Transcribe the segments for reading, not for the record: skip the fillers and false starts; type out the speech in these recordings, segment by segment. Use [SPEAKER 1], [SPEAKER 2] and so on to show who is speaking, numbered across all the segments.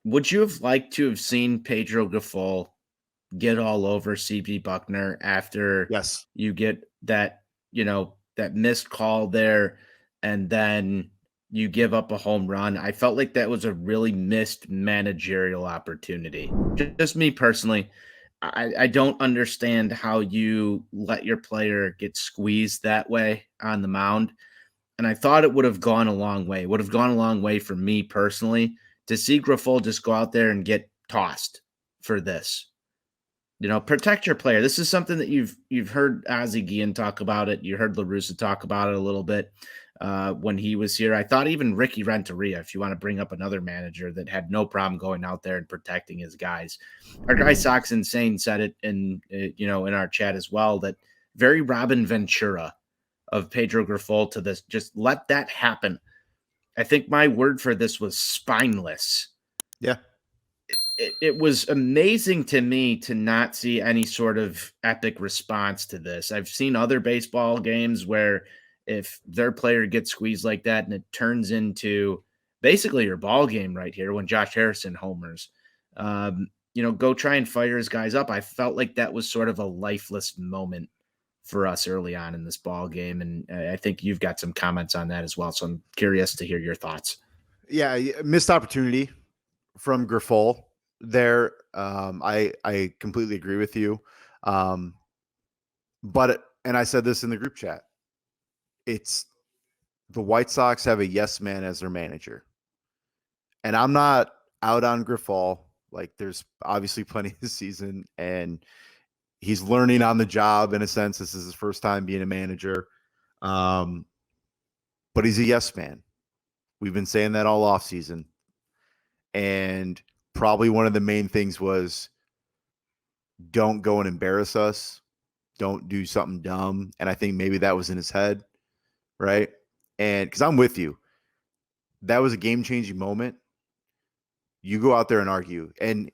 [SPEAKER 1] Would you have liked to have seen Pedro Gaffol get all over CB Buckner after
[SPEAKER 2] Yes.
[SPEAKER 1] you get that, that missed call there, and then you give up a home run? I felt like that was a really missed managerial opportunity. Just me personally, I don't understand how you let your player get squeezed that way on the mound. And I thought it would have gone a long way. Would have gone a long way for me personally to see Grifol just go out there and get tossed for this. Protect your player. This is something that you've heard Ozzie Guillen talk about it. You heard La Russa talk about it a little bit when he was here. I thought even Ricky Renteria, if you want to bring up another manager that had no problem going out there and protecting his guys. Our guy Sox Insane said it in our chat as well, that very Robin Ventura of Pedro Grifol to this. Just let that happen. I think my word for this was spineless.
[SPEAKER 2] Yeah.
[SPEAKER 1] It was amazing to me to not see any sort of epic response to this. I've seen other baseball games where if their player gets squeezed like that and it turns into basically your ball game right here when Josh Harrison homers, go try and fire his guys up. I felt like that was sort of a lifeless moment for us early on in this ball game, and I think you've got some comments on that as well. So I'm curious to hear your thoughts.
[SPEAKER 2] Yeah. Missed opportunity from Grifol there. I completely agree with you. And I said this in the group chat, it's the White Sox have a yes man as their manager. And I'm not out on Grifol. Like, there's obviously plenty of season, and he's learning on the job in a sense. This is his first time being a manager. But he's a yes man. We've been saying that all off season. And probably one of the main things was don't go and embarrass us. Don't do something dumb. And I think maybe that was in his head, right? And because I'm with you, that was a game-changing moment. You go out there and argue. And,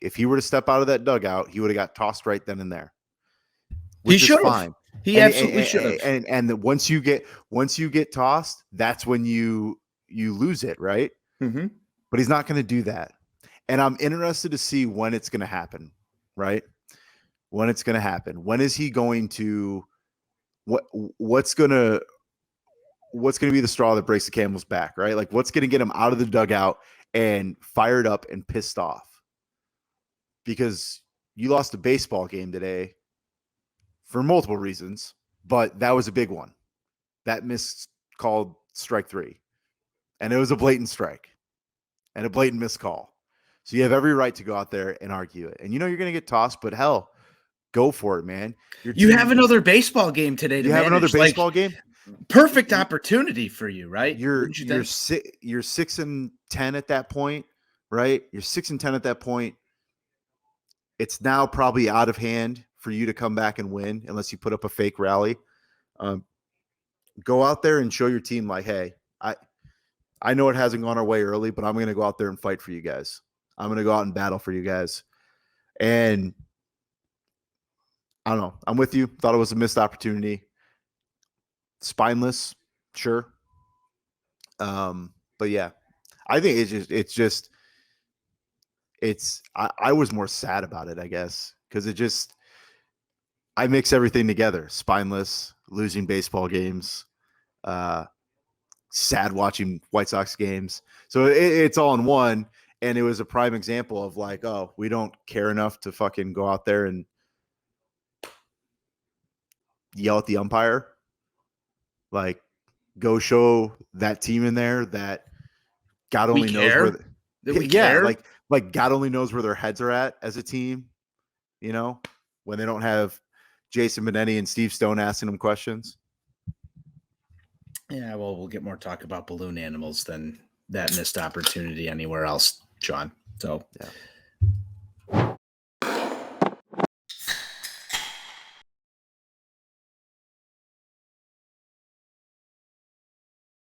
[SPEAKER 2] if he were to step out of that dugout, he would have got tossed right then and there,
[SPEAKER 1] He
[SPEAKER 2] which is
[SPEAKER 1] should have.
[SPEAKER 2] fine.
[SPEAKER 1] He absolutely should have.
[SPEAKER 2] And once you get tossed, that's when you lose it, right?
[SPEAKER 1] Mm-hmm.
[SPEAKER 2] But he's not going to do that. And I'm interested to see when it's going to happen, right? When it's going to happen. When is he going to what's going to be the straw that breaks the camel's back, right? Like, what's going to get him out of the dugout and fired up and pissed off? Because you lost a baseball game today for multiple reasons, but that was a big one. That missed called strike 3. And it was a blatant strike and a blatant missed call. So you have every right to go out there and argue it. And you're going to get tossed, but hell, go for it, man.
[SPEAKER 1] You have another baseball game today to
[SPEAKER 2] You have
[SPEAKER 1] manage.
[SPEAKER 2] another baseball game?
[SPEAKER 1] Perfect opportunity for you, right?
[SPEAKER 2] You're 6-10 at that point, right? You're 6-10 at that point. It's now probably out of hand for you to come back and win unless you put up a fake rally. Go out there and show your team, like, hey, I know it hasn't gone our way early, but I'm going to go out there and fight for you guys. I'm going to go out and battle for you guys. And I don't know. I'm with you. Thought it was a missed opportunity. Spineless, sure. But yeah, I think I was more sad about it, I guess, because I mix everything together. Spineless, losing baseball games, sad watching White Sox games. So it's all in one. And it was a prime example of like, oh, we don't care enough to fucking go out there and yell at the umpire. Like, go show that team in there that God only knows where.
[SPEAKER 1] Care?
[SPEAKER 2] Like God only knows where their heads are at as a team. When they don't have Jason Benetti and Steve Stone asking them questions.
[SPEAKER 1] Yeah, well, we'll get more talk about balloon animals than that missed opportunity anywhere else, John. So,
[SPEAKER 2] yeah.